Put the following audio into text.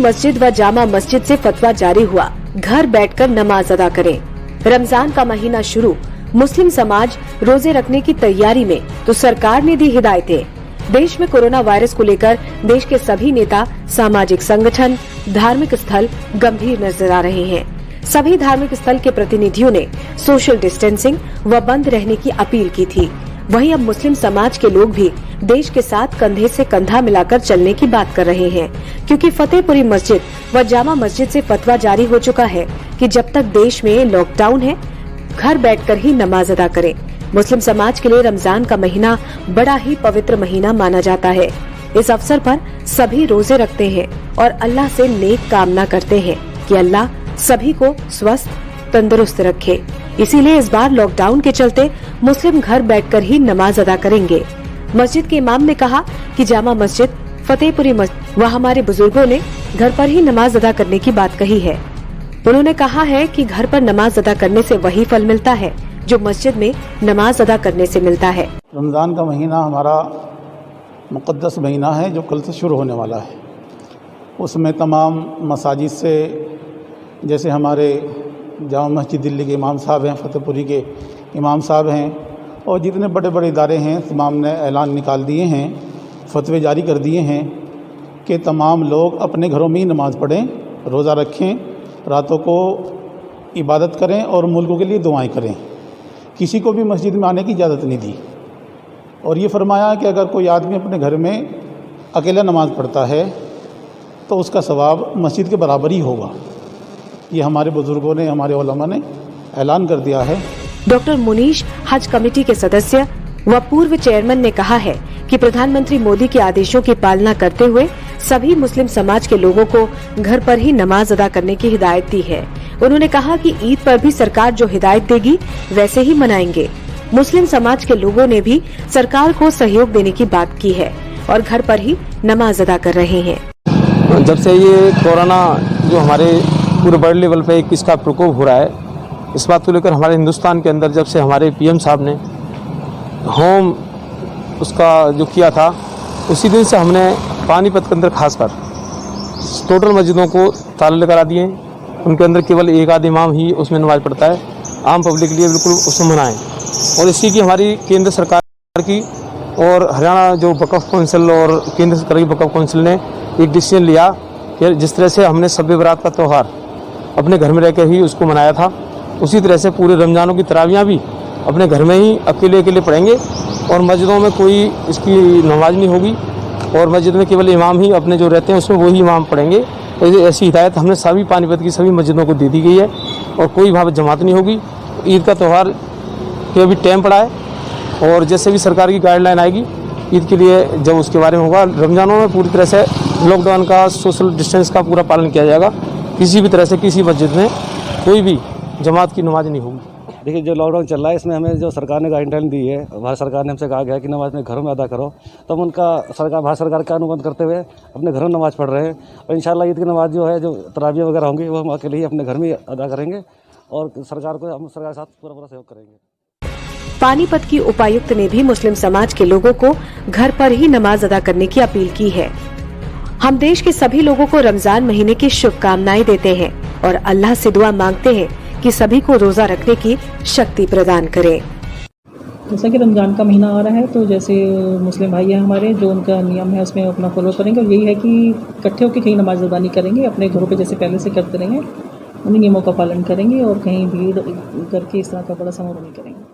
मस्जिद व जामा मस्जिद से फतवा जारी हुआ, घर बैठकर नमाज अदा करें। रमजान का महीना शुरू, मुस्लिम समाज रोजे रखने की तैयारी में तो सरकार ने दी हिदायतें। देश में कोरोना वायरस को लेकर देश के सभी नेता, सामाजिक संगठन, धार्मिक स्थल गंभीर नजर आ रहे हैं। सभी धार्मिक स्थल के प्रतिनिधियों ने सोशल डिस्टेंसिंग व बंद रहने की अपील की थी। वहीं अब मुस्लिम समाज के लोग भी देश के साथ कंधे से कंधा मिलाकर चलने की बात कर रहे हैं, क्योंकि फतेहपुरी मस्जिद व जामा मस्जिद से फतवा जारी हो चुका है कि जब तक देश में लॉकडाउन है, घर बैठकर ही नमाज अदा करें। मुस्लिम समाज के लिए रमजान का महीना बड़ा ही पवित्र महीना माना जाता है। इस अवसर पर सभी रोजे रखते हैं और अल्लाह से नेक कामना करते हैं कि अल्लाह सभी को स्वस्थ तंदुरुस्त रखे। इसीलिए इस बार लॉकडाउन के चलते मुस्लिम घर बैठकर ही नमाज अदा करेंगे। मस्जिद के इमाम ने कहा कि जामा मस्जिद, फतेहपुरी मस्जिद व हमारे बुजुर्गों ने घर पर ही नमाज अदा करने की बात कही है। उन्होंने कहा है कि घर पर नमाज अदा करने से वही फल मिलता है जो मस्जिद में नमाज अदा करने से मिलता है। रमज़ान का महीना हमारा मुक़द्दस महीना है जो कल से शुरू होने वाला है। उसमें तमाम मसाजिद से, जैसे हमारे जामा मस्जिद दिल्ली के इमाम साहब हैं, फतेहपुरी के इमाम साहब हैं, और जितने बड़े बड़े इदारे हैं तमाम ने ऐलान निकाल दिए हैं, फतवे जारी कर दिए हैं कि तमाम लोग अपने घरों में ही नमाज़ पढ़ें, रोज़ा रखें, रातों को इबादत करें और मुल्कों के लिए दुआएं करें। किसी को भी मस्जिद में आने की इजाज़त नहीं दी। और ये फरमाया कि अगर कोई आदमी अपने घर में अकेला नमाज़ पढ़ता है तो उसका सवाब मस्जिद के बराबर ही होगा। ये हमारे बुजुर्गों ने, हमारे उलमा ने ऐलान कर दिया है। डॉक्टर मुनीश, हज कमेटी के सदस्य व पूर्व चेयरमैन, ने कहा है कि प्रधानमंत्री मोदी के आदेशों की पालना करते हुए सभी मुस्लिम समाज के लोगों को घर पर ही नमाज अदा करने की हिदायत दी है। उन्होंने कहा कि ईद पर भी सरकार जो हिदायत देगी वैसे ही मनाएंगे। मुस्लिम समाज के लोगों ने भी सरकार को सहयोग देने की बात की है और घर पर ही नमाज अदा कर रहे हैं। जब से ये कोरोना जो हमारे पूरे वर्ल्ड लेवल पे इसका प्रकोप हो रहा है, इस बात को लेकर हमारे हिंदुस्तान के अंदर जब से हमारे पीएम साहब ने होम उसका जो किया था, उसी दिन से हमने पानीपत के अंदर खासकर टोटल मस्जिदों को ताले लगा दिए। उनके अंदर केवल एक आध इमाम ही उसमें नमाज पढ़ता है। आम पब्लिक के लिए बिल्कुल उसमें मनाएं। और इसी की हमारी केंद्र सरकार की और हरियाणा जो वक्फ काउंसिल और केंद्र सरकार की वक्फ काउंसिल ने एक डिसीजन लिया कि जिस तरह से हमने शब बरात का त्यौहार अपने घर में रहकर ही उसको मनाया था, उसी तरह से पूरे रमज़ानों की तरावियाँ भी अपने घर में ही अकेले अकेले पढ़ेंगे और मस्जिदों में कोई इसकी नमाज नहीं होगी और मस्जिद में केवल इमाम ही अपने जो रहते हैं उसमें वही इमाम पढ़ेंगे। तो ऐसी हिदायत हमने सभी पानीपत की सभी मस्जिदों को दे दी गई है और कोई वहाँ पर जमात नहीं होगी। ईद का त्यौहार के अभी टाइम पड़ा है और जैसे भी सरकार की गाइडलाइन आएगी ईद के लिए जब उसके बारे में होगा, रमज़ानों में पूरी तरह से लॉकडाउन का, सोशल डिस्टेंस का पूरा पालन किया जाएगा। किसी भी तरह से किसी मस्जिद में कोई भी जमात की नमाज नहीं होगी। देखिए, जो लॉकडाउन चल रहा है इसमें हमें जो सरकार ने गाइडलाइन दी है, भारत सरकार ने हमसे कहा गया है कि नमाज में घरों में अदा करो, तो हम उनका भारत सरकार का अनुबंध करते हुए अपने घरों में नमाज पढ़ रहे हैं। और इंशाल्लाह ईद की नमाज जो है, जो तरावियाँ वगैरह होंगी, वो हम अकेले ही अपने घर में अदा करेंगे और सरकार को हम सरकार के साथ पूरा सहयोग करेंगे। पानीपत की उपायुक्त ने भी मुस्लिम समाज के लोगों को घर पर ही नमाज अदा करने की अपील की है। हम देश के सभी लोगों को रमजान महीने की शुभकामनाएं देते हैं और अल्लाह से दुआ मांगते हैं कि सभी को रोजा रखने की शक्ति प्रदान करे। जैसा कि रमज़ान का महीना आ रहा है, तो जैसे मुस्लिम भाई हैं हमारे, जो उनका नियम है उसमें अपना फॉलो करेंगे और यही है कि इकट्ठे होकर कहीं नमाज अदा नहीं करेंगे, अपने घरों पे जैसे पहले से करते रहेंगे, उन्हीं नियमों का पालन करेंगे और कहीं भीड़ करके इस तरह का बड़ा समारोह नहीं करेंगे।